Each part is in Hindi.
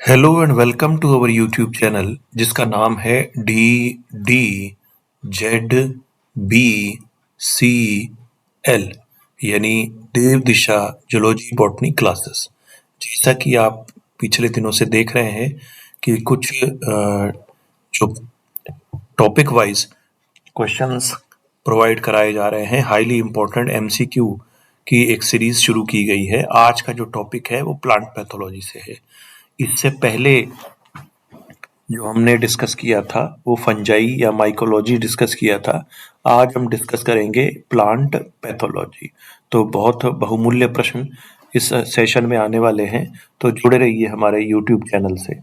Hello and welcome to our YouTube channel जिसका नाम है D D Z B C L यानी Dev Disha zoology botany classes. जैसा कि आप पिछले दिनों से देख रहे हैं कि कुछ जो टॉपिक वाइज क्वेश्चंस प्रोवाइड कराए जा रहे हैं, हाईली इम्पोर्टेंट एमसीक्यू की एक सीरीज शुरू की गई है। आज का जो टॉपिक है वो प्लांट पैथोलॉजी से है। इससे पहले जो हमने डिस्कस किया था वो फंजाई या माइकोलॉजी डिस्कस किया था। आज हम डिस्कस करेंगे प्लांट पैथोलॉजी। तो बहुत बहुमूल्य प्रश्न इस सेशन में आने वाले हैं, तो जुड़े रहिए हमारे यूट्यूब चैनल से।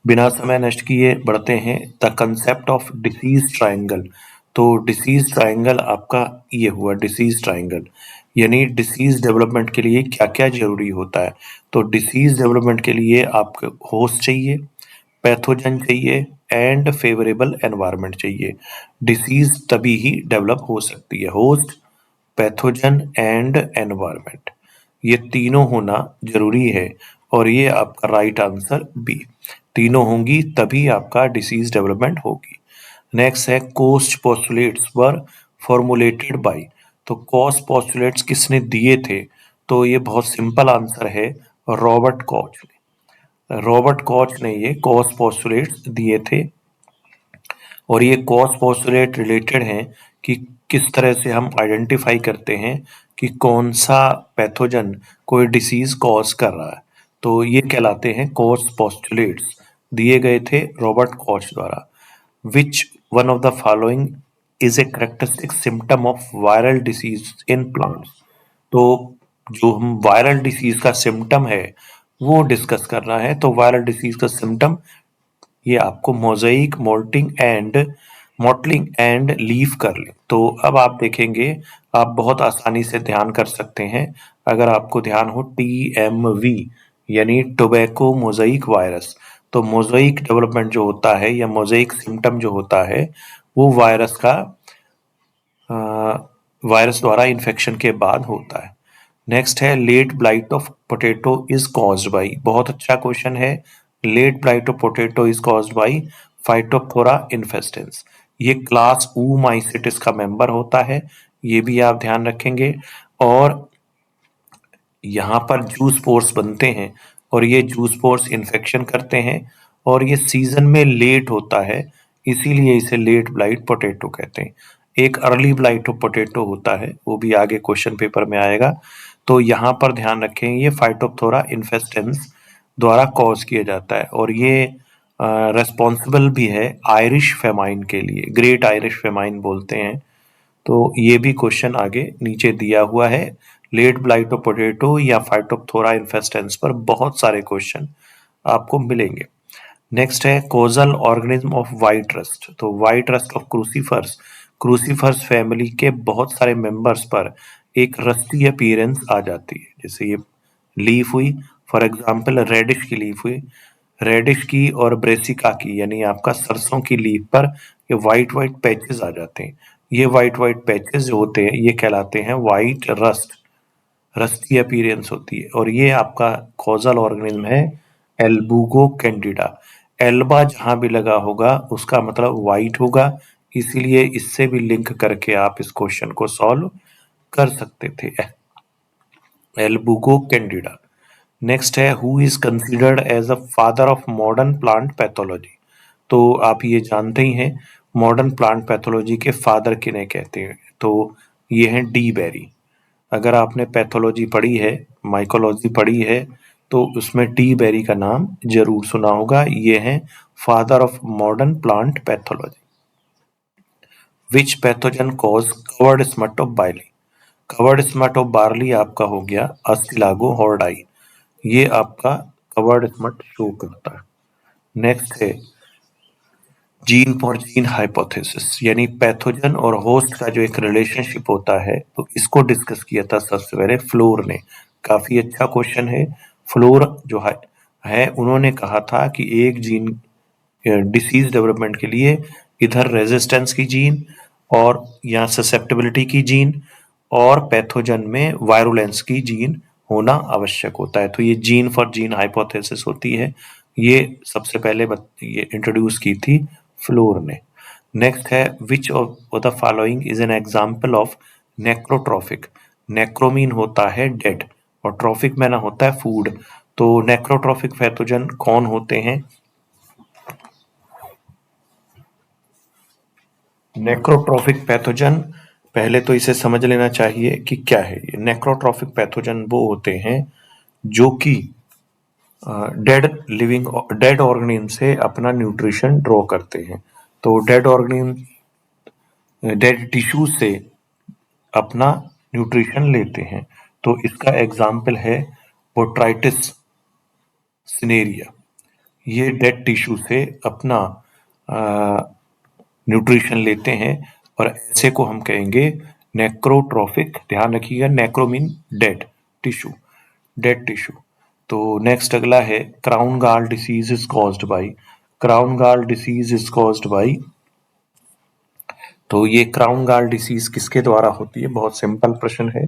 बिना समय नष्ट किए बढ़ते हैं the concept of disease triangle. तो डिसीज ट्रायंगल आपका ये हुआ डिसीज ट्रायंगल, यानी डिसीज डेवलपमेंट के लिए क्या क्या जरूरी होता है। तो डिसीज डेवलपमेंट के लिए आपको होस्ट चाहिए, पैथोजन चाहिए एंड फेवरेबल एनवायरनमेंट चाहिए। डिसीज तभी ही डेवलप हो सकती है, होस्ट, पैथोजन एंड एनवायरनमेंट, ये तीनों होना जरूरी है। और ये आपका राइट आंसर बी, तीनों होंगी तभी आपका डिसीज डेवलपमेंट होगी। नेक्स्ट है Koch's postulates were formulated by. तो कोस्ट पोस्टुलेट्स किसने दिए थे? तो ये बहुत सिंपल आंसर है, रॉबर्ट कॉच ने। रॉबर्ट कॉच ने ये कॉस्ट पोस्टुलेट्स दिए थे। और ये कॉस्ट पोस्टुलेट रिलेटेड हैं कि किस तरह से हम आइडेंटिफाई करते हैं कि कौन सा पैथोजन कोई डिसीज कॉज कर रहा है। तो ये कहलाते हैं कॉस्ट पोस्टुलेट्स, दिए गए थे रॉबर्ट कॉच द्वारा। Which one of the following is a characteristic symptom of viral disease in plants. तो जो हम वायरल डिसीज का सिम्टम है वो डिस्कस करना है। तो वायरल डिसीज का सिम्टम ये आपको मोज़ेइक मॉटलिंग एंड लीफ कर्लिंग। तो अब आप देखेंगे, आप बहुत आसानी से ध्यान कर सकते हैं अगर आपको ध्यान हो, TMV यानी टोबैको मोज़ेइक वायरस। तो मोज़ेइक डेवलपमेंट जो होता है या मोज़ेइक सिम्टम जो होता है वो वायरस द्वारा इन्फेक्शन के बाद होता है। नेक्स्ट है late blight of potato is caused by. बहुत अच्छा क्वेश्चन है। Late blight of potato is caused by phytophthora infestans. ये क्लास ऊमाइसेटिस का मेंबर होता है, ये भी आप ध्यान रखेंगे। और यहाँ पर जूस पोर्स बनते हैं और ये जूस पोर्स इन्फेक्शन करते हैं और ये सीजन में लेट होता है, इसीलिए इसे लेट ब्लाइट पोटैटो कहते हैं। एक अर्ली ब्लाइट ऑफ पोटैटो होता है, वो भी आगे क्वेश्चन पेपर में आएगा। तो यहाँ पर ध्यान रखें, ये फाइटोप्थोरा इन्फेस्टेंस द्वारा कॉज किया जाता है और ये रेस्पॉन्सिबल भी है आयरिश फेमाइन के लिए, ग्रेट आयरिश फेमाइन बोलते हैं। तो ये भी क्वेश्चन आगे नीचे दिया हुआ है। लेट ब्लाइट ऑफ पोटैटो या फाइटोप्थोरा इन्फेस्टेंस पर बहुत सारे क्वेश्चन आपको मिलेंगे। नेक्स्ट है causal organism of white rust. तो white rust of crucifers family के बहुत सारे मेंबर्स पर एक रस्टी अपीयरेंस आ जाती है। जैसे ये लीफ हुई, फॉर एग्जांपल रेडिश की लीफ हुई, रेडिश की और ब्रेसिका की यानी आपका सरसों की लीफ पर ये वाइट वाइट पैचेस आ जाते हैं। ये वाइट वाइट पैचेस जो होते हैं ये कहलाते हैं वाइट रस्ट, रस्टी अपीयरेंस होती है। और ये आपका कॉजल ऑर्गेनिज्म है एल्बुगो कैंडिडा। एल्बा जहां भी लगा होगा उसका मतलब वाइट होगा, इसीलिए इससे भी लिंक करके आप इस क्वेश्चन को सॉल्व कर सकते थे, एल्बुगो कैंडिडा। नेक्स्ट है who is considered as a father of modern plant pathology. तो आप ये जानते ही हैं मॉडर्न प्लांट पैथोलॉजी के फादर किन्हें कहते हैं। तो ये हैं डी बेरी। अगर आपने पैथोलॉजी पढ़ी है, माइकोलॉजी पढ़ी है, तो उसमें डी बेरी का नाम जरूर सुना होगा। ये हैं father of modern plant pathology. Which pathogen cause covered smut of barley. Covered smut of barley आपका हो गया अस्टिलागो हॉर्डाई, ये आपका कवर्ड स्मट शो करता है। नेक्स्ट है जीन फॉर जीन हाइपोथेसिस, यानी पैथोजन और होस्ट का जो एक रिलेशनशिप होता है, तो इसको डिस्कस किया था सबसे पहले फ्लोर ने। काफी अच्छा क्वेश्चन है। फ्लोर जो है उन्होंने कहा था कि एक जीन डिसीज डेवलपमेंट के लिए इधर रेजिस्टेंस की जीन और या ससेप्टेबिलिटी की जीन और पैथोजन में वायरुलेंस की जीन होना आवश्यक होता है। तो ये जीन फॉर जीन हाइपोथेसिस होती है। ये सबसे पहले ये इंट्रोड्यूस की थी फ्लोर ने। नेक्स्ट है which of the following is an example of necrotrophic. Necro mean होता है डेड और ट्रॉफिक मैना होता है फूड। तो नेक्रोट्रॉफिक पैथोजन कौन होते हैं? नेक्रोट्रॉफिक पैथोजन, पहले तो इसे समझ लेना चाहिए कि क्या है ये। नेक्रोट्रॉफिक पैथोजन वो होते हैं जो कि डेड ऑर्गेनिज्म से अपना न्यूट्रिशन ड्रॉ करते हैं। तो डेड ऑर्गेनिज्म डेड टिश्यू से अपना न्यूट्रिशन लेते हैं। तो इसका एग्जाम्पल है बोट्राइटिस सिनेरिया। ये डेड टिश्यू से अपना न्यूट्रिशन लेते हैं और ऐसे को हम कहेंगे नेक्रोट्रॉफिक। ध्यान रखिएगा, नेक्रो mean dead tissue, dead tissue. तो नेक्स्ट अगला है crown gall disease is caused bye. Crown gall disease is caused by, तो ये क्राउन गाल डिसीज किसके द्वारा होती है? बहुत सिंपल प्रश्न है।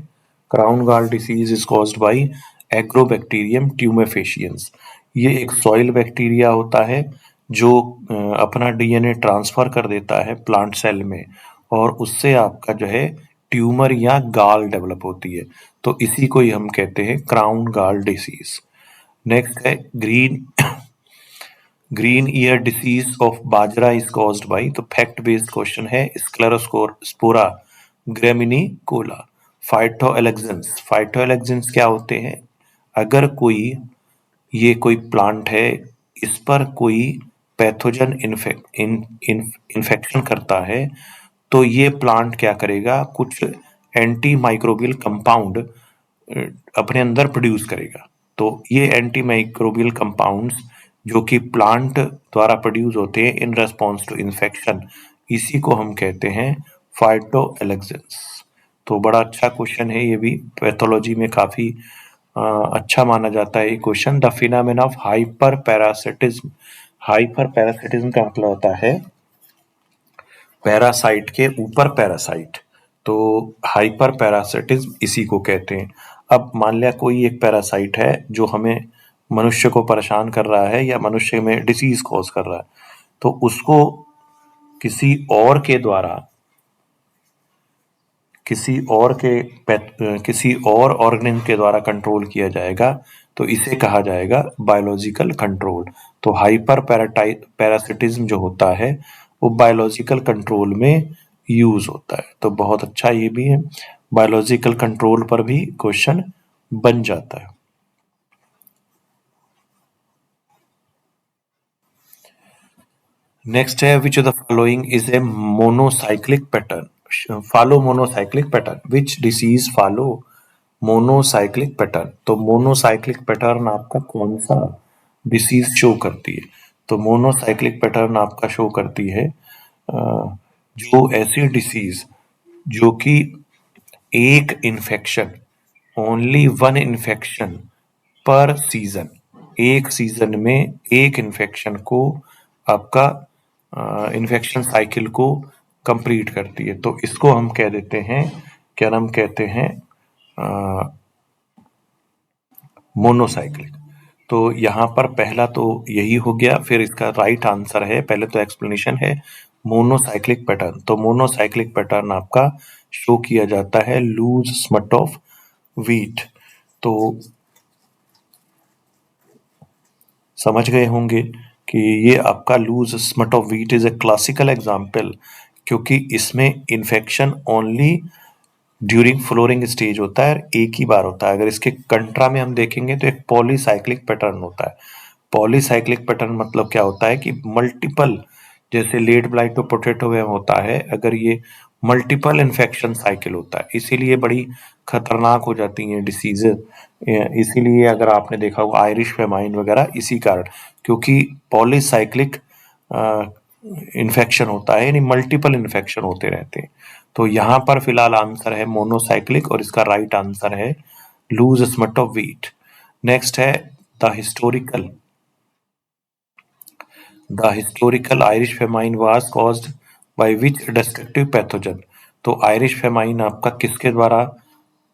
Crown gall disease is caused by Agrobacterium tumefaciens. ये एक सॉइल बैक्टीरिया होता है जो अपना डीएनए ट्रांसफर कर देता है प्लांट सेल में और उससे आपका जो है ट्यूमर या गाल डेवलप होती है। तो इसी को ही हम कहते हैं क्राउन गाल डिसीज। नेक्स्ट है green ear disease of bajra is caused by, तो फैक्ट बेस्ड क्वेश्चन है। स्क्लेरोस्पोरा ग्रेमिनिकोला। फाइटोएलेक्सेंस, फाइटोएलेक्सेंस क्या होते हैं? अगर ये कोई प्लांट है, इस पर कोई पैथोजन इन्फेक्शन करता है तो ये प्लांट क्या करेगा? कुछ एंटी माइक्रोबियल कंपाउंड अपने अंदर प्रोड्यूस करेगा। तो ये एंटी माइक्रोबियल कंपाउंड्स जो कि प्लांट द्वारा प्रोड्यूस होते हैं इन रेस्पॉन्स टू इन्फेक्शन, इसी को हम कहते हैं फाइटोएलेक्सेंस। तो बड़ा अच्छा क्वेश्चन है ये भी, पैथोलॉजी में काफी अच्छा माना जाता है ये question. The phenomena of hyper parasitism. Hyper parasitism का मतलब होता है पैरासाइट के ऊपर पैरासाइट, तो हाइपर पैरासिटिज्म इसी को कहते हैं। अब मान लिया कोई एक पैरासाइट है जो हमें मनुष्य को परेशान कर रहा है या मनुष्य में डिसीज कॉज कर रहा है, तो उसको किसी और के द्वारा किसी और ऑर्गेनिज्म के द्वारा कंट्रोल किया जाएगा, तो इसे कहा जाएगा बायोलॉजिकल कंट्रोल। तो हाइपर पैरासिटिज्म जो होता है वो बायोलॉजिकल कंट्रोल में यूज होता है। तो बहुत अच्छा ये भी है, बायोलॉजिकल कंट्रोल पर भी क्वेश्चन बन जाता है। नेक्स्ट है which of the following is a monocyclic pattern. Follow monocyclic pattern. Which disease follow monocyclic pattern. तो मोनोसाइक्लिक पैटर्न आपका कौन सा डिसीज शो करती है? तो मोनोसाइक्लिक पैटर्न आपका शो करती है जो ऐसी डिसीज जो कि एक इन्फेक्शन, ओनली वन इन्फेक्शन पर सीजन, एक सीजन में एक इन्फेक्शन को आपका इन्फेक्शन साइकिल को कंप्लीट करती है। तो इसको हम कह देते हैं, क्या नाम कहते हैं? मोनोसाइक्लिक। तो यहाँ पर पहला तो यही हो गया, फिर इसका राइट आंसर है, पहले तो एक्सप्लेनेशन है मोनोसाइक्लिक पैटर्न। तो मोनोसाइक्लिक पैटर्न आपका शो किया जाता है लूज स्मट ऑफ व्हीट। तो समझ गए होंगे कि ये आपका loose smut of wheat is a classical example, क्योंकि इसमें infection only during flowering stage होता है, एक ही बार होता है। अगर इसके कंट्रा में हम देखेंगे तो एक पॉलीसाइक्लिक पैटर्न होता है। पॉलीसाइक्लिक पैटर्न मतलब क्या होता है कि मल्टीपल, जैसे लेट ब्लाइट तो पोटैटो में होता है, अगर ये मल्टीपल इन्फेक्शन साइकिल होता है, इसीलिए बड़ी खतरनाक हो जाती हैं डिसीजेज। इसीलिए अगर आपने देखा होगा आयरिश फेमाइन वगैरह इसी कारण, क्योंकि पॉलीसाइक्लिक इन्फेक्शन होता है, यानी मल्टीपल इन्फेक्शन होते रहते हैं। तो यहाँ पर फिलहाल आंसर है मोनोसाइक्लिक और इसका राइट आंसर है loose smut of wheat. Next है the historical Irish famine was caused by which destructive pathogen. तो आयरिश फेमाइन आपका किसके द्वारा,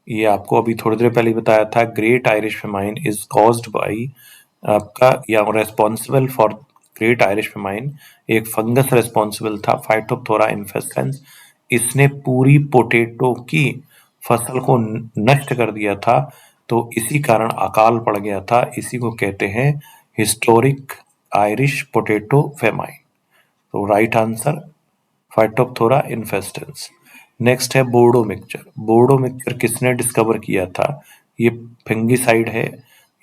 ये आपको अभी थोड़ी देर पहले बताया था, great Irish famine is caused bye आपका या responsible for great Irish famine, एक फंगस रेस्पॉन्सिबल था, फाइटोप्थोरा इन्फेस्टेंस। इसने पूरी पोटैटो की फसल को नष्ट कर दिया था, तो इसी कारण अकाल पड़ गया था। इसी को कहते हैं हिस्टोरिक आयरिश पोटैटो फेमाइन। तो right answer Phytophthora infestans. Next है बोर्डो मिक्सचर। बोर्डो मिक्सचर किसने डिस्कवर किया था? ये फंगिसाइड है,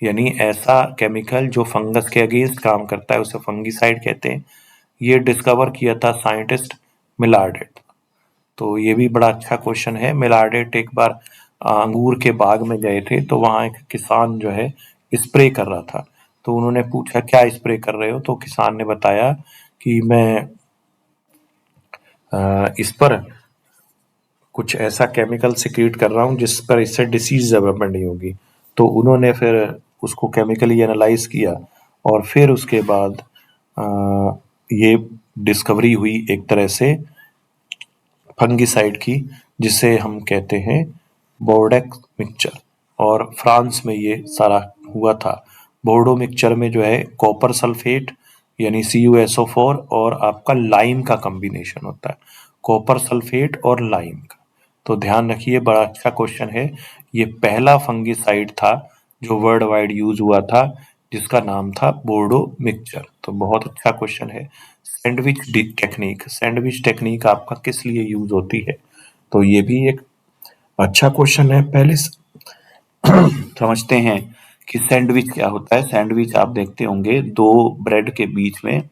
यानी ऐसा केमिकल जो फंगस के अगेंस्ट काम करता है, उसे फंगिसाइड कहते हैं। ये डिस्कवर किया था साइंटिस्ट मिलार्डेट। तो ये भी बड़ा अच्छा क्वेश्चन है। मिलार्डेट एक बार अंगूर के बाग में गए थे, तो वहाँ एक किसान जो है स्प्रे कर रहा था। तो उन्होंने पूछा क्या स्प्रे कर रहे हो? तो किसान ने बताया कि मैं इस पर कुछ ऐसा केमिकल सिक्रीट कर रहा हूँ जिस पर इससे डिसीज डेवलपमेंट नहीं होगी। तो उन्होंने फिर उसको केमिकली एनालाइज किया और फिर उसके बाद ये डिस्कवरी हुई एक तरह से फंगिसाइड की, जिसे हम कहते हैं बोर्डेक्स मिक्सचर। और फ्रांस में ये सारा हुआ था। बोर्डो मिक्सचर में जो है कॉपर सल्फेट यानी CuSO4 और आपका लाइम का कॉम्बिनेशन होता है, कॉपर सल्फेट और लाइम का। तो ध्यान रखिए, बड़ा अच्छा क्वेश्चन है। ये पहला फंगिसाइड था जो वर्ल्ड वाइड यूज हुआ था, जिसका नाम था बोर्डो मिक्सचर। तो बहुत अच्छा क्वेश्चन है। सैंडविच टेक्निक, सैंडविच टेक्निक आपका किस लिए यूज होती है? तो ये भी एक अच्छा क्वेश्चन है। पहले समझते हैं कि सैंडविच क्या होता है। सैंडविच आप देखते होंगे दो ब्रेड के बीच में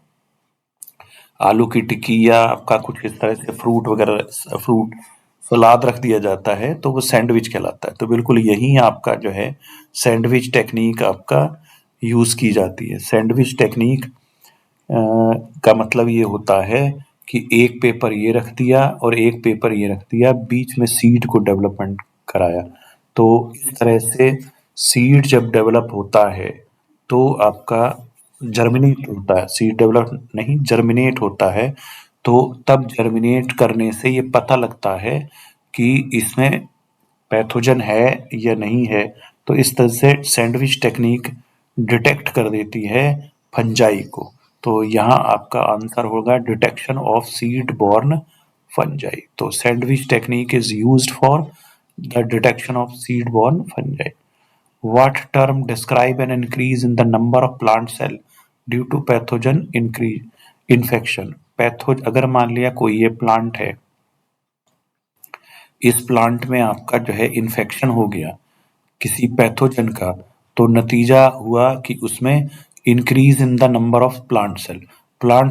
आलू की टिक्की या आपका कुछ इस तरह से फ्रूट वगैरह, फ्रूट सलाद रख दिया जाता है, तो वो सैंडविच कहलाता है। तो बिल्कुल यही आपका जो है सैंडविच टेक्निक आपका यूज की जाती है। सैंडविच टेक्निक का मतलब ये होता है कि एक पेपर ये रख दिया और एक पेपर ये रख दिया, बीच में सीड को डेवलपमेंट कराया। तो इस तरह से सीड जब डेवलप होता है तो आपका जर्मिनेट होता है, सीड डेवलप नहीं जर्मिनेट होता है। तो तब जर्मिनेट करने से ये पता लगता है कि इसमें पैथोजन है या नहीं है। तो इस तरह से सैंडविच टेक्निक डिटेक्ट कर देती है फंजाई को। तो यहाँ आपका आंसर होगा detection of seed borne fungi. तो sandwich technique is used for the detection of seed borne fungi. What term describe an increase in the number of plant cell due to pathogen increase infection? अगर मान लिया कोई ये प्लांट है, इस प्लांट में आपका जो है इन्फेक्शन हो गया किसी पैथोजन का, तो नतीजा हुआ कि उसमें increase in the number of plant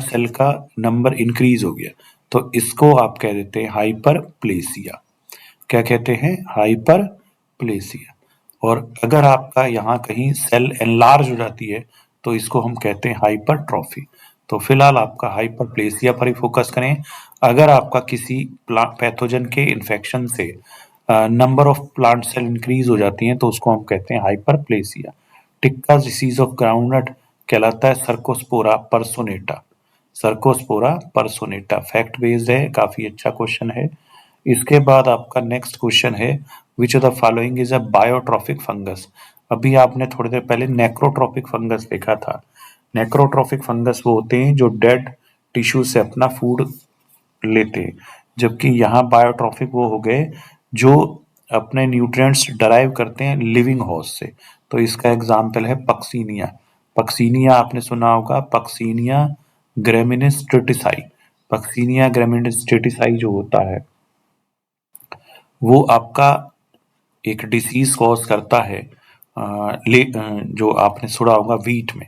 cell का नंबर इंक्रीज हो गया। तो इसको आप कह देते हैं हाइपरप्लेसिया। क्या कहते हैं? हाइपरप्लेसिया। और अगर आपका यहाँ कहीं सेल एनलार्ज हो जाती है तो इसको हम कहते हैं हाइपरट्रॉफी। तो फिलहाल आपका हाइपरप्लेसिया पर ही फोकस करें। अगर आपका किसी पैथोजन के इन्फेक्शन से number of plant cell increase हो जाती हैं तो उसको हम कहते हैं hyperplasia. Tikka disease of groundnut कहलाता है cercospora personata. Cercospora personata fact based है, काफी अच्छा क्वेश्चन है। इसके बाद आपका नेक्स्ट क्वेश्चन है which of the following is a biotrophic fungus. अभी आपने थोड़ी देर पहले नेक्रोट्रॉफिक फंगस देखा था। नेक्रोट्रॉफिक फंगस वो होते हैं जो डेड टिश्यू से अपना फूड लेते हैं, जबकि यहाँ बायोट्रॉफिक वो हो गए जो अपने न्यूट्रिएंट्स डराइव करते हैं लिविंग होस्ट से। तो इसका एग्जाम्पल है पक्सीनिया। पक्सीनिया आपने सुना होगा, Puccinia graminis tritici. Puccinia graminis tritici जो होता है वो आपका एक डिसीज कॉज करता है जो आपने सुना होगा वीट में,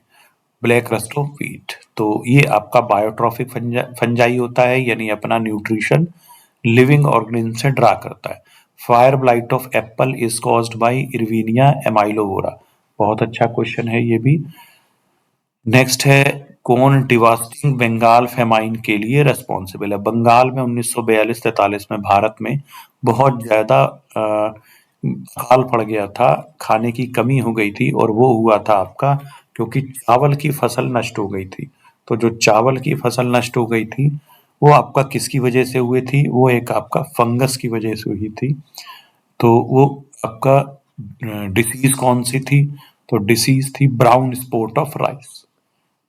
ब्लैक रस्ट ऑफ वीट। तो ये आपका बायोट्रॉफिक फंजाई होता है, यानी अपना न्यूट्रिशन लिविंग ऑर्गेनिज्म से ड्रा करता है। Fire blight of apple is caused by Erwinia amylovora. बहुत अच्छा क्वेश्चन है ये भी। नेक्स्ट है कौन डिवास्टिंग बंगाल फेमाइन के लिए रेस्पॉन्सिबल है? बंगाल में 1942-43 में भारत में बहुत ज्यादा अकाल पड़ गया था, खाने की कमी हो गई थी, और वो हुआ था आपका क्योंकि चावल की फसल नष्ट हो गई थी। तो जो चावल की फसल नष्ट हो गई थी वो आपका किसकी वजह से हुई थी? वो एक आपका फंगस की वजह से हुई थी। तो वो आपका डिसीज कौन सी थी? तो डिसीज थी ब्राउन स्पॉट ऑफ राइस।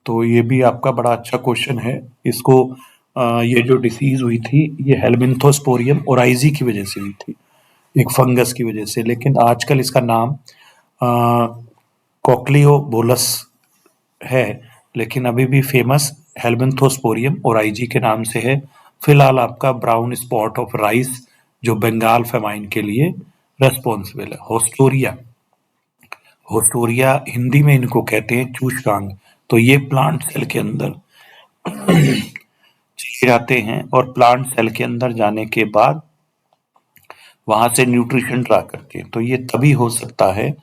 तो ये भी आपका बड़ा अच्छा क्वेश्चन है। इसको ये जो डिसीज हुई थी ये हेलमिंथोस्पोरियम ओराइजी की वजह से हुई थी, एक फंगस की वजह से, लेकिन आजकल इसका नाम कॉक्लियोबोलस है, लेकिन अभी भी फेमस हेलमिंथोस्पोरियम ओराइजी के नाम से है। फिलहाल आपका ब्राउन स्पॉट ऑफ राइस जो बंगाल फेमाइन के लिए रेस्पॉन्सिबल है। होस्टोरिया, होस्टोरिया हिंदी में इनको कहते हैं चूषकांग। तो ये प्लांट सेल के अंदर चले जाते हैं और प्लांट सेल के अंदर जाने के बाद वहां से न्यूट्रिशन ड्रा करके, तो ये तभी हो सकता है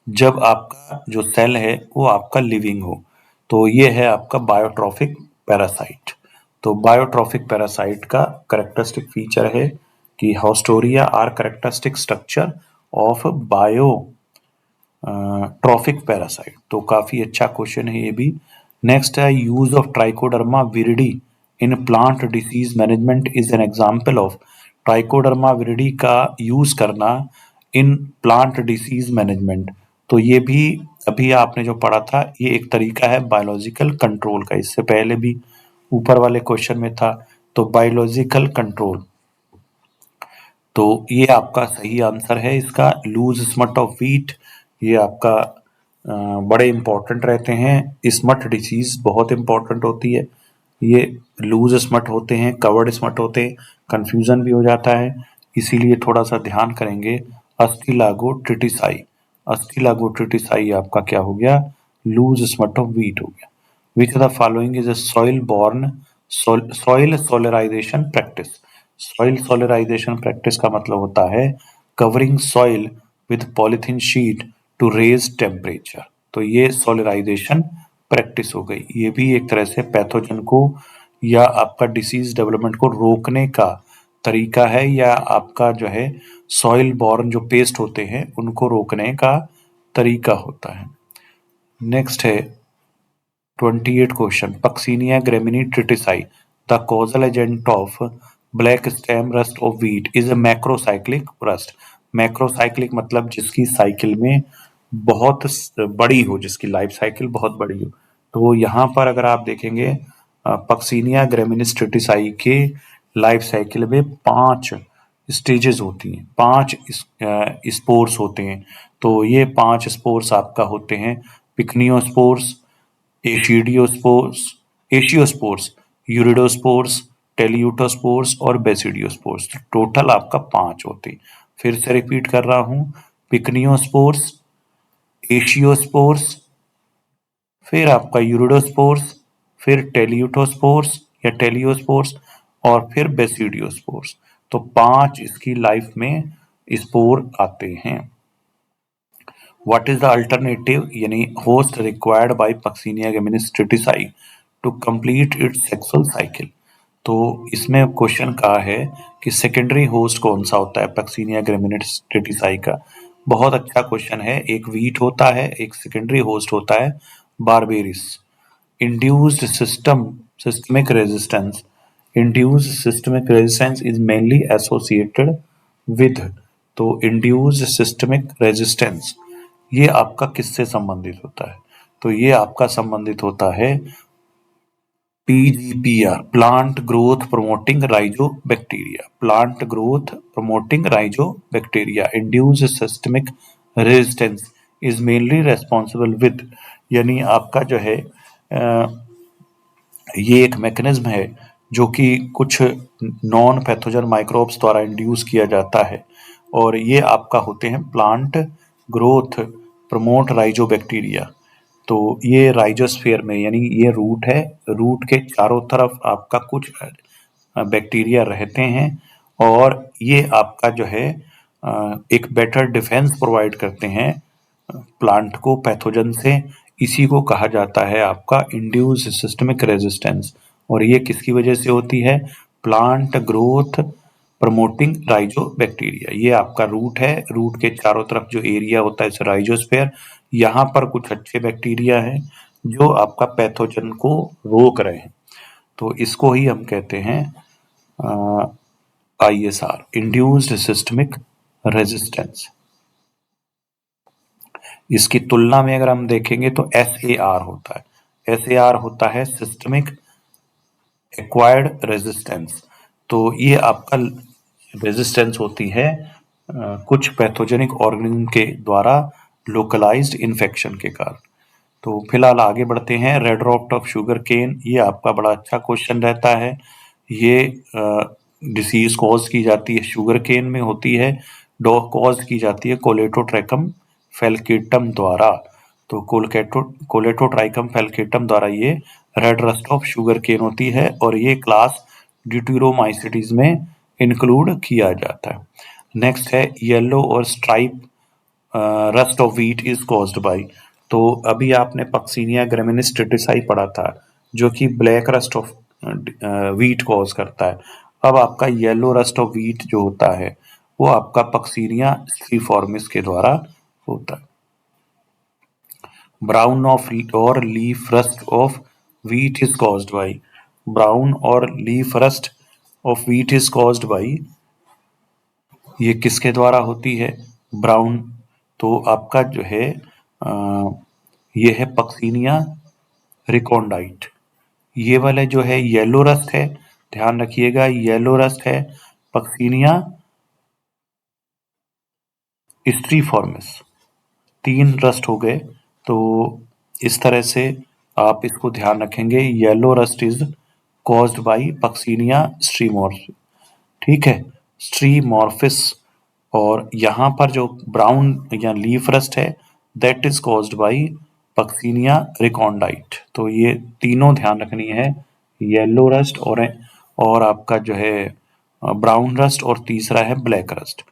जब आपका जो सेल है वो आपका लिविंग हो। तो ये है आपका बायोट्रॉफिक पैरासाइट। तो बायोट्रॉफिक पैरासाइट का कैरेक्टरिस्टिक फीचर है कि haustoria are characteristic structure of biotrophic parasite. तो काफी अच्छा क्वेश्चन है ये भी। नेक्स्ट है use of trichoderma viride in plant disease management is an example of. Trichoderma viride का यूज करना इन प्लांट डिसीज मैनेजमेंट, तो ये भी अभी आपने जो पढ़ा था ये एक तरीका है बायोलॉजिकल कंट्रोल का, इससे पहले भी ऊपर वाले क्वेश्चन में था। तो बायोलॉजिकल कंट्रोल, तो ये आपका सही आंसर है इसका। लूज स्मट ऑफ व्हीट, ये आपका बड़े इंपॉर्टेंट रहते हैं। स्मट डिसीज बहुत इंपॉर्टेंट होती है। ये लूज स्मट होते हैं, कवर्ड स्मट होते हैं, कंफ्यूजन भी हो जाता है, इसीलिए थोड़ा सा ध्यान करेंगे। अस्टिलागो ट्रिटिसाई, अस्टिलागो ट्रिटिसाई आपका क्या हो गया? लूज स्मट ऑफ व्हीट हो गया। Which of the following is a soil borne soil solarization practice. Soil solarization practice का मतलब होता है covering soil with polythene sheet to raise temperature. तो ये सोलराइजेशन प्रैक्टिस हो गई। ये भी एक तरह से पैथोजन को या आपका डिसीज डेवलपमेंट को रोकने का तरीका है, या आपका जो है सॉइल बॉर्न जो पेस्ट होते हैं उनको रोकने का तरीका होता है। नेक्स्ट है 28 question, Puccinia graminis tritici the causal agent of black stem rust of wheat is a macrocyclic rust. Macrocyclic मतलब जिसकी साइकिल में बहुत बड़ी हो, जिसकी लाइफ साइकिल बहुत बड़ी हो। तो यहाँ पर अगर आप देखेंगे पक्सीनिया ग्रेमिनिस ट्रिटिसाई के लाइफ साइकिल में 5 स्टेजेस होती हैं, 5 स्पोर्स होते हैं। तो ये 5 स्पोर्स आपका होते हैं पिकनियोस्पोर्स, एशिडियोस्पोर्स, एशियोस्पोर्स, यूरिडोस्पोर्स, टेलियूटोस्पोर्स और बेसिडियोस्पोर्स। तो टोटल आपका 5 होते हैं। फिर से रिपीट कर रहा हूं, पिकनियोस्पोर्स, एशियोस्पोर्स, फिर आपका यूरिडोस्पोर्स, फिर टेलियूटोस्पोर्स या टेलियोस्पोर्स और फिर बेसिडियोस्पोर्स। तो 5 इसकी लाइफ में स्पोर आते हैं। What is the alternative यानी host required by Puccinia geminis triticai to complete its sexual cycle? तो इसमें क्वेश्चन कहा है कि सेकेंडरी होस्ट कौन सा होता है पक्सीनिया ग्रेमिनिस ट्रिटिसाई का। बहुत अच्छा क्वेश्चन है। एक वीट होता है, एक सेकेंडरी होस्ट होता है बारबेरिस। Induced systemic resistance, induced systemic resistance is mainly associated with. तो इंड्यूस्ड सिस्टमिक रेजिस्टेंस ये आपका किससे संबंधित होता है? तो ये आपका संबंधित होता है PGPR, plant growth promoting rhizobacteria. Plant growth promoting rhizobacteria induced systemic resistance is mainly responsible with, यानी आपका जो है ये एक मैकेनिज्म है जो कि कुछ नॉन पैथोजन माइक्रोब्स द्वारा इंड्यूस किया जाता है, और ये आपका होते हैं प्लांट ग्रोथ प्रमोट राइजोबैक्टीरिया। तो ये राइजोस्फीयर में, यानी ये रूट है, रूट के चारों तरफ आपका कुछ बैक्टीरिया रहते हैं, और ये आपका जो है एक बेटर डिफेंस प्रोवाइड करते हैं प्लांट को पैथोजन से। इसी को कहा जाता है आपका इंड्यूस सिस्टमिक रेजिस्टेंस, और ये किसकी वजह से होती है? Plant growth promoting rhizobacteria. ये आपका रूट है, रूट के चारों तरफ जो एरिया होता है इस राइजोस्फीयर, यहाँ पर कुछ अच्छे बैक्टीरिया हैं जो आपका पैथोजन को रोक रहे हैं। तो इसको ही हम कहते हैं ISR, इंड्यूस्ड सिस्टमिक रेजिस्टेंस। इसकी तुलना में अगर हम देखेंगे तो SAR होता है। SAR होता है सिस्टमिक एक्वायर्ड रेजिस्टेंस। तो ये आपका रेजिस्टेंस होती है कुछ पैथोजेनिक ऑर्गेनिज्म के द्वारा लोकलाइज्ड इन्फेक्शन के कारण। तो फिलहाल आगे बढ़ते हैं। Red rot of sugar cane, ये आपका बड़ा अच्छा क्वेश्चन रहता है। ये डिसीज कॉज की जाती है शुगर केन में होती है, कॉज की जाती है कोलेटोट्रैकम फेल्केटम द्वारा। तो कोलेटोट्राइकम फेल्केटम द्वारा ये red rust of sugar cane होती है और ये क्लास ड्यूटेरोमाइसिटीज में इंक्लूड किया जाता है। नेक्स्ट है येलो और stripe rust of wheat is caused by. तो अभी आपने पक्सिनिया ग्रेमिनिस ट्रिटिसाई पढ़ा था जो कि black rust of wheat cause करता है। अब आपका येलो रस्ट ऑफ व्हीट जो होता है वो आपका पक्सिनिया स्ट्रीफॉर्मिस के द्वारा होता है। ब्राउन ऑफ और leaf rust of wheat is caused by. Brown और leaf rust of wheat is caused by, ये किसके द्वारा होती है? ब्राउन। तो आपका जो है ये है पक्सिनिया रिकॉन्डाइट। ये वाला जो है येलो रस्ट है, ध्यान रखिएगा येलो रस्ट है पक्सिनिया स्ट्रीफॉर्मिस। 3 रस्ट हो गए। तो इस तरह से आप इसको ध्यान रखेंगे, yellow rust is caused by Puccinia striiformis, ठीक है, स्ट्रीमॉर्फिस। और यहाँ पर जो ब्राउन या लीफ रस्ट है that is caused by Puccinia recondita. तो ये तीनों ध्यान रखनी है, येलो रस्ट और आपका जो है ब्राउन रस्ट और तीसरा है ब्लैक रस्ट।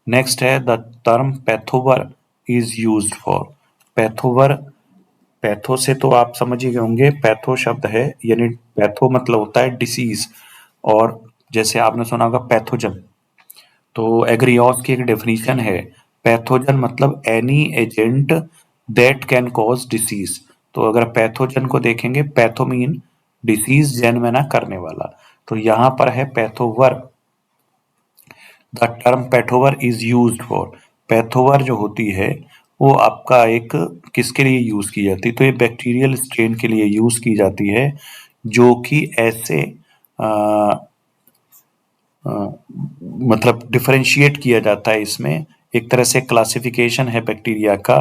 नेक्स्ट है the term pathovar is used for. Pathovar, patho से तो आप समझ ही गए होंगे, पैथो शब्द है यानी पैथो मतलब होता है डिसीज, और जैसे आपने सुना होगा पैथोजन। तो एग्रीऑस की एक डेफिनेशन है, पैथोजन मतलब any agent that can cause disease. तो अगर पैथोजन को देखेंगे, पैथो मीन डिसीज, जन्म में ना करने वाला। तो यहाँ पर है pathovar. The term pathovar is used for, pathovar जो होती है वो आपका एक किसके लिए यूज की जाती है? तो ये बैक्टीरियल स्ट्रेन के लिए यूज की जाती है जो कि ऐसे मतलब डिफरेंशिएट किया जाता है। इसमें एक तरह से क्लासिफिकेशन है बैक्टीरिया का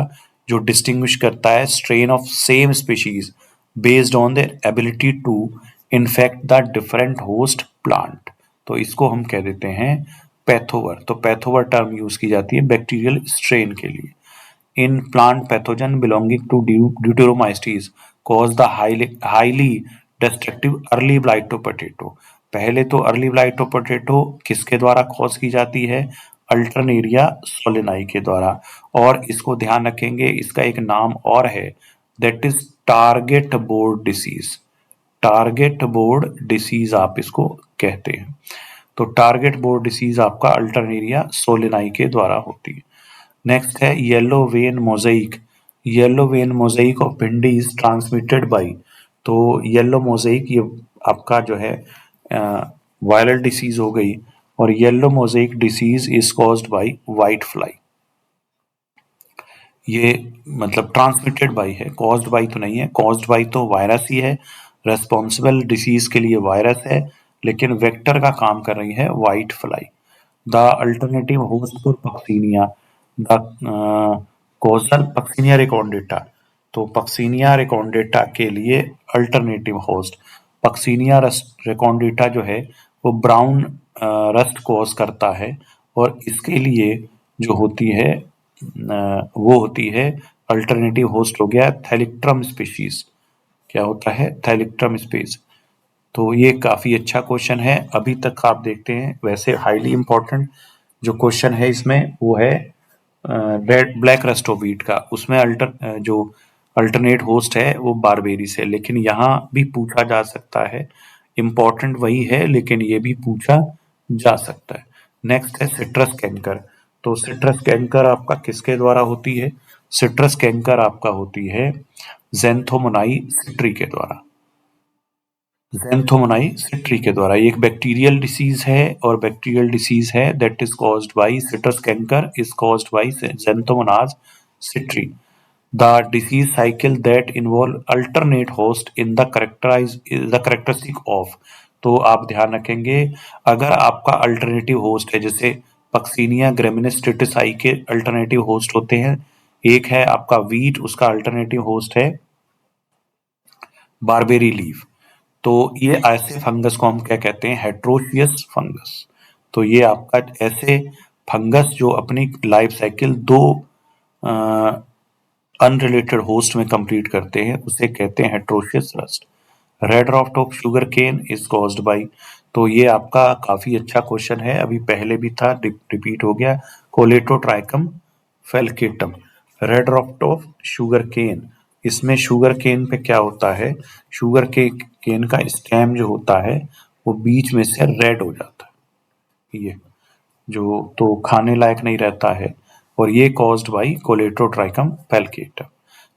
जो डिस्टिंग्विश करता है strain of same species based on their ability to infect the different host plant. तो इसको हम कह देते हैं पैथोवर। तो पैथोवर टर्म यूज की जाती है बैक्टीरियल स्ट्रेन के लिए। In plant pathogen belonging to Deuteromycetes cause the highly destructive early blight to potato. पहले तो अर्ली ब्लाइट टू पोटैटो किसके द्वारा कॉज की जाती है? अल्टरनेरिया सोलेनाई के द्वारा। और इसको ध्यान रखेंगे, इसका एक नाम और है that is target board disease. Target board disease आप इसको कहते हैं। तो टारगेट बोर्ड डिसीज आपका अल्टरनेरिया सोलेनाई के द्वारा होती है। नेक्स्ट है yellow vein Mosaic. Yellow vein Mosaic of भिंडी इज ट्रांसमिटेड बाय। तो येलो मोजाइक ये आपका जो है वायरल डिसीज हो गई, और yellow Mosaic disease is caused bye white fly. ये मतलब ट्रांसमिटेड बाय है, कॉज्ड बाय तो नहीं है। कॉज्ड बाय तो वायरस ही है, रेस्पॉन्सिबल डिसीज के लिए वायरस है, लेकिन वेक्टर का काम कर रही है white fly. The alternative host for Puccinia, the causal Puccinia recondita. तो पक्सिनिया रिकॉन्डेटा के लिए अल्टरनेटिव होस्ट पक्सिनिया रिकॉन्डेटा जो है वो ब्राउन रस्ट कॉज करता है, और इसके लिए जो होती है वो होती है अल्टरनेटिव होस्ट हो गया थैलिक्ट्रम स्पीशीज। क्या होता है? थैलिक्ट्रम स्पीशीज। तो ये काफी अच्छा क्वेश्चन है अभी तक आप देखते हैं। वैसे हाईली इंपॉर्टेंट जो क्वेश्चन है इसमें वो है red black rust of wheat का। उसमें जो अल्टरनेट होस्ट है वो बारबेरीज है, लेकिन यहाँ भी पूछा जा सकता है, इंपॉर्टेंट वही है लेकिन ये भी पूछा जा सकता है। नेक्स्ट है सिट्रस कैंकर। तो सिट्रस कैंकर आपका किसके द्वारा होती है? सिट्रस कैंकर आपका होती है ज़ैंथोमोनाई सिट्री के द्वारा। ज़ैंथोमोनाई सिट्री के द्वारा। ये एक बैक्टीरियल डिसीज है, और बैक्टीरियल डिसीज है that is caused by citrus canker is caused by Xanthomonas citri. the disease cycle that involve alternate host in the characteristic of। तो आप ध्यान रखेंगे, अगर आपका अल्टरनेटिव होस्ट है, जैसे पक्सीनिया ग्रेमिनिस ट्रिटिसाई के अल्टरनेटिव होस्ट होते हैं, एक है आपका वीट, उसका अल्टरनेटिव होस्ट है बारबेरी लीफ। तो ये ऐसे फंगस को हम क्या कहते हैं, हेट्रोशियस फंगस। तो ये आपका ऐसे फंगस जो अपनी लाइफ साइकिल दो अनरिलेटेड होस्ट में कंप्लीट करते हैं, उसे कहते हैं heteroecious rust. Red rot of sugar cane is caused by. तो ये आपका काफी अच्छा क्वेश्चन है, अभी पहले भी था, रिपीट हो गया। Colletotrichum falcatum, red rot of sugar cane. इसमें शुगर केन पे क्या होता है, शुगर के केन का स्टेम जो होता है वो बीच में से रेड हो जाता है, ये जो तो खाने लायक नहीं रहता है, और ये कॉज्ड बाय कोलेटोट्राइकम फेल्केटम।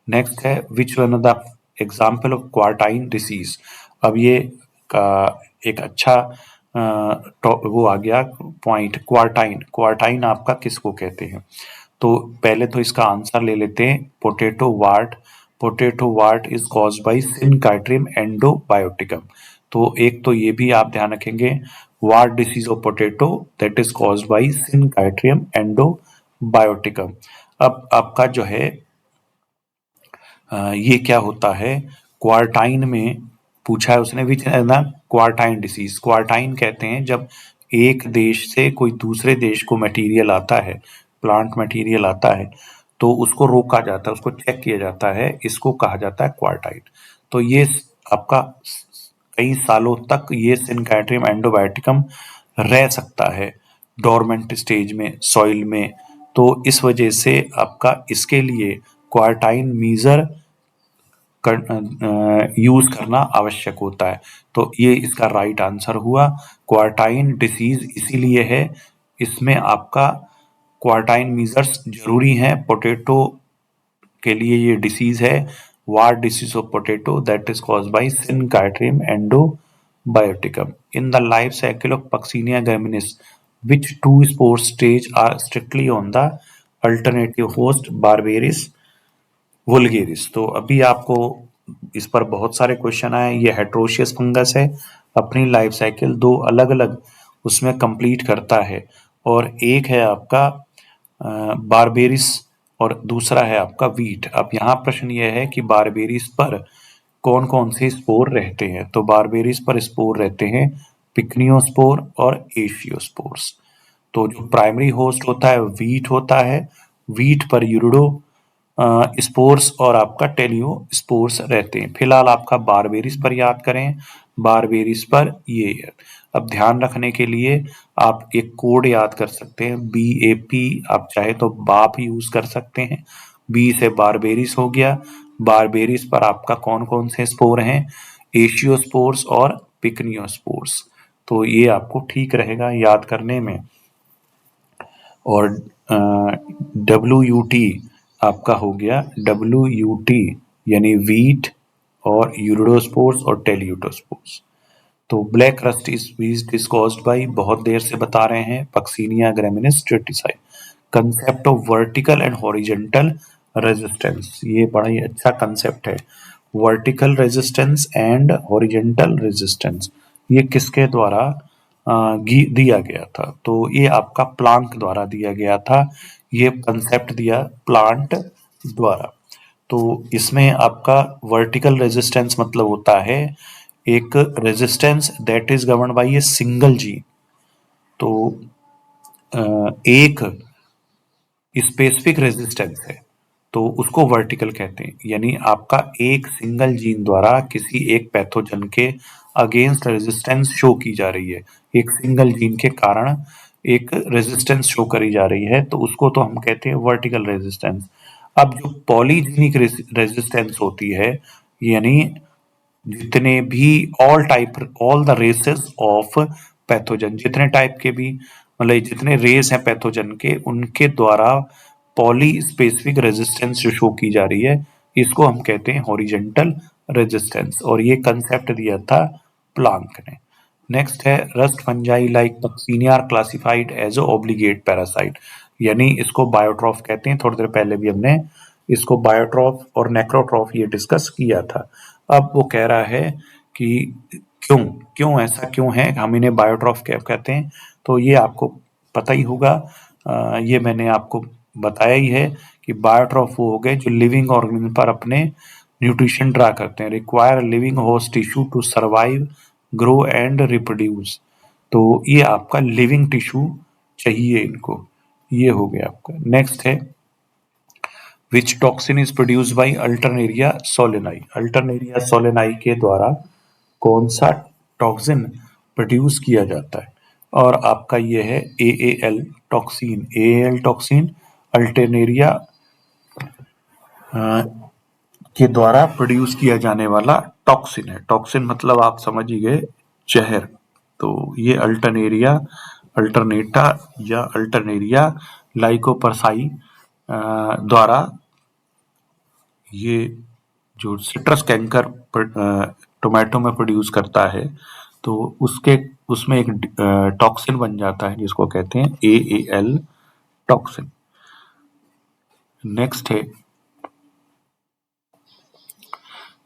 नेक्स्ट है which one of the example of quartan disease. अब ये का एक अच्छा वो आ गया पॉइंट, क्वार्टाइन। क्वार्टाइन आपका किसको कहते हैं, तो पहले तो इसका आंसर ले लेते हैं, potato wart. Potato wart is caused by Synchytrium endobioticum. तो एक तो ये भी आप ध्यान रखेंगे, wart disease of potato that is caused by Synchytrium endobioticum. अब आपका जो है ये क्या होता है, क्वार्टाइन में पूछा है उसने, विच है ना क्वार्टाइन डिसीज। क्वार्टाइन कहते हैं जब एक देश से कोई दूसरे देश को मटेरियल आता है, प्लांट मटेरियल आता है, तो उसको रोका जाता है, उसको चेक किया जाता है, इसको कहा जाता है क्वार्टाइन। तो ये आपका कई सालों तक ये सिनकाइट्रियम एंडोबायोटिकम रह सकता है डोरमेंट स्टेज में सॉइल में। तो इस वजह से आपका इसके लिए क्वार्टाइन मीजर यूज करना आवश्यक होता है। तो ये इसका राइट आंसर हुआ। क्वार्टाइन डिसीज इसीलिए है, इसमें आपका क्वार्टाइन मीजर्स जरूरी हैं। पोटैटो के लिए ये डिसीज है, wart disease of potato that is caused by Synchytrium endobioticum. In the life cycle of Puccinia graminis which two spore stage are strictly on the alternative host Berberis vulgaris. तो अभी आपको इस पर बहुत सारे क्वेश्चन आए। ये हेट्रोशियस फंगस है, अपनी लाइफ साइकिल दो अलग अलग उसमें कंप्लीट करता है, और एक है आपका बारबेरिस और दूसरा है आपका वीट। अब यहाँ प्रश्न ये है कि बारबेरिस पर कौन कौन से स्पोर रहते हैं, तो बारबेरिस पर स्पोर रहते हैं पिक्नियोस्पोर और एशियोस्पोर्स। तो जो प्राइमरी होस्ट होता है वीट होता है, वीट पर यूरिडो स्पोर्स और आपका टेलियो स्पोर्स रहते हैं। फिलहाल आपका बारबेरिस पर याद करें, बारबेरिस पर ये है। अब ध्यान रखने के लिए आप एक कोड याद कर सकते हैं, BAP, आप चाहे तो बाप यूज कर सकते हैं। बी से बारबेरिस हो गया, बारबेरिस पर आपका कौन कौन से स्पोर हैं, एशियोस्पोर्स और पिक्नियोस्पोर्स। तो ये आपको ठीक रहेगा याद करने में। और WUT आपका हो गया, WUT यानी वीट और यूरिडोस्पोर्स और टेलियोटोस्पोर्स। तो black rust is caused by, बहुत देर से बता रहे हैं, Puccinia graminis tritici. Concept of vertical and horizontal resistance, ये बड़ा ही अच्छा कंसेप्ट है। Vertical resistance and horizontal resistance ये किसके द्वारा दिया गया था, तो ये आपका प्लांक द्वारा दिया गया था, ये कंसेप्ट दिया प्लांट द्वारा। तो इसमें आपका वर्टिकल रेजिस्टेंस मतलब होता है एक resistance that is govern by a single gene. तो एक स्पेसिफिक रेजिस्टेंस है तो उसको वर्टिकल कहते हैं, यानी आपका एक सिंगल जीन द्वारा किसी एक पैथोजन के अगेंस्ट रेजिस्टेंस शो की जा रही है, एक सिंगल जीन के कारण एक रेजिस्टेंस शो करी जा रही है, तो उसको तो हम कहते हैं वर्टिकल रेजिस्टेंस। अब जो पॉलीजीनिक रेजिस्टेंस होती है, यानी जितने भी all the races of pathogen, जितने टाइप के भी मतलब जितने रेस हैं पैथोजन के, उनके द्वारा पॉली स्पेसिफिक रेजिस्टेंस जो शो की जा रही है, इसको हम कहते हैं हॉरिजेंटल रेजिस्टेंस, और ये कंसेप्ट दिया था प्लांक ने। नेक्स्ट है rust fungi like puccinia are classified as obligate parasite, यानी इसको बायोट्रॉफ कहते हैं, थोड़ी देर पहले भी हमने इसको बायोट्रॉफ और नेक्रोट्रॉफ ये डिस्कस किया था। अब वो कह रहा है कि क्यों क्यों ऐसा क्यों है, हम इन्हें बायोट्रॉफ क्या कहते हैं, तो ये आपको पता ही होगा। ये मैंने आपको बताया ही है कि बायोट्रॉफ वो हो गए जो लिविंग ऑर्गेनिज्म पर अपने न्यूट्रिशन ड्रा करते हैं, require living host tissue to survive, grow and reproduce. तो ये आपका लिविंग टिश्यू चाहिए इनको, ये हो गया आपका। नेक्स्ट है which toxin is produce by Alternaria solani. Alternaria solani के द्वारा कौन सा टॉक्सिन प्रोड्यूस किया जाता है, और आपका ये है AAL toxin. AAL toxin Alternaria के द्वारा प्रोड्यूस किया जाने वाला टॉक्सिन है। टॉक्सिन मतलब आप समझ ही गए, जहर। तो ये अल्टरनेटा या अल्टरनेरिया लाइकोपर्साई द्वारा ये जो सिट्रस कैंकर टोमेटो में प्रोड्यूस करता है, तो उसमें एक टॉक्सिन बन जाता है जिसको कहते हैं AAL टॉक्सिन। नेक्स्ट है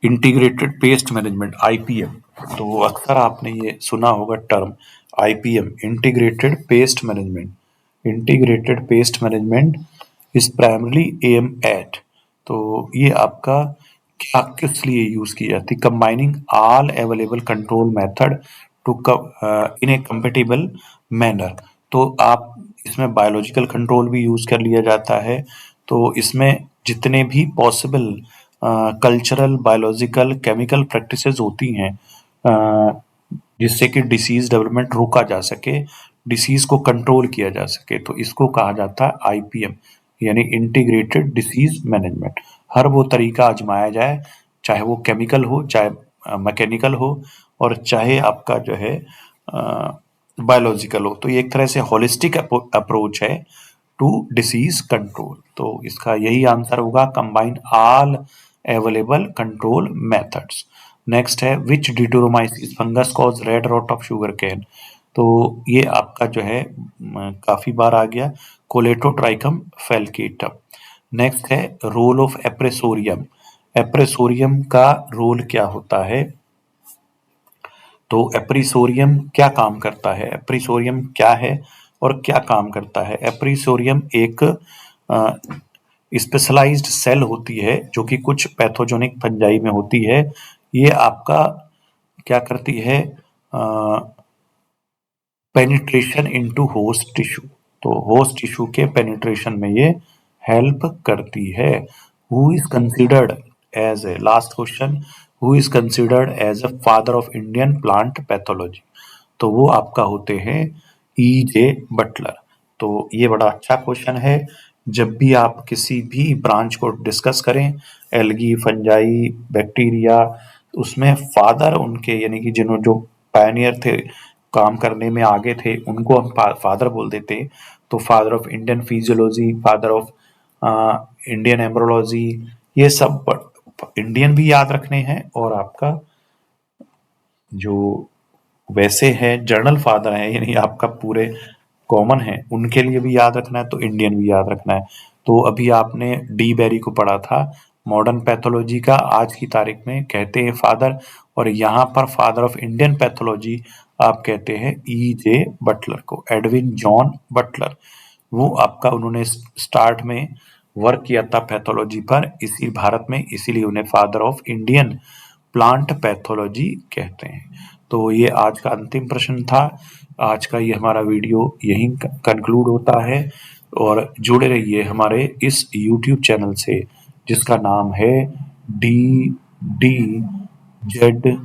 इंटीग्रेटेड पेस्ट मैनेजमेंट, IPM। तो अक्सर आपने ये सुना होगा term IPM, integrated pest management. Integrated pest management is primarily aim at, तो ये आपका क्या किस लिए यूज की जाती, combining all available control method to in a compatible manner. तो आप इसमें बायोलॉजिकल कंट्रोल भी यूज कर लिया जाता है, तो इसमें जितने भी possible cultural, biological, chemical practices होती हैं जिससे कि डिसीज डेवलपमेंट रोका जा सके, डिसीज को कंट्रोल किया जा सके, तो इसको कहा जाता है IPM यानी इंटीग्रेटेड डिसीज मैनेजमेंट। हर वो तरीका आजमाया जाए, चाहे वो केमिकल हो, चाहे मैकेनिकल हो, और चाहे आपका जो है बायोलॉजिकल हो। तो ये एक तरह से होलिस्टिक अप्रोच है टू डिसीज कंट्रोल। तो इसका यही आंसर होगा, combine all available control methods. Next है which deuteromycetes fungus cause red rot of sugarcane. तो ये आपका जो है काफी बार आ गया, कोलेटोट्राइकम फैल्केटम। नेक्स्ट है रोल ऑफ एप्रेसोरियम। एप्रेसोरियम का रोल क्या होता है, तो एप्रीसोरियम क्या काम करता है, एप्रीसोरियम क्या है और क्या काम करता है। एप्रीसोरियम एक स्पेशलाइज्ड सेल होती है जो कि कुछ पैथोजेनिक फंजाई में होती है। ये आपका क्या करती है, पेनिट्रेशन इनटू होस्ट टिश्यू, तो होस्ट टिश्यू के पेनिट्रेशन में ये हेल्प करती है। Who is considered as a, last question, who is considered as a father of Indian plant pathology, तो वो आपका होते हैं EJ बटलर। तो ये बड़ा अच्छा क्वेश्चन है, जब भी आप किसी भी ब्रांच को डिस्कस करें, एल्गी, फंजाई, बैक्टीरिया, उसमें फादर उनके यानी कि जिन्होंने जो पायनियर थे, काम करने में आगे थे, उनको हम फादर बोल देते हैं। तो father of Indian physiology, father of Indian embryology, ये सब इंडियन भी याद रखने हैं, और आपका जो वैसे है जर्नल फादर है यानी आपका पूरे कॉमन है, उनके लिए भी याद रखना है, तो इंडियन भी याद रखना है। तो अभी आपने डी बेरी को पढ़ा था, मॉडर्न पैथोलॉजी का आज की तारीख में कहते हैं फादर, और यहाँ पर फादर ऑफ इंडियन पैथोलॉजी आप कहते हैं EJ बटलर को, एडविन जॉन बटलर। वो आपका उन्होंने स्टार्ट में वर्क किया था पैथोलॉजी पर इसी भारत में, इसीलिए उन्हें father of Indian plant pathology कहते हैं। तो ये आज का अंतिम प्रश्न था। आज का ये हमारा वीडियो यहीं कंक्लूड होता है, और जुड़े रहिए हमारे इस YouTube चैनल से जिसका नाम है DDZ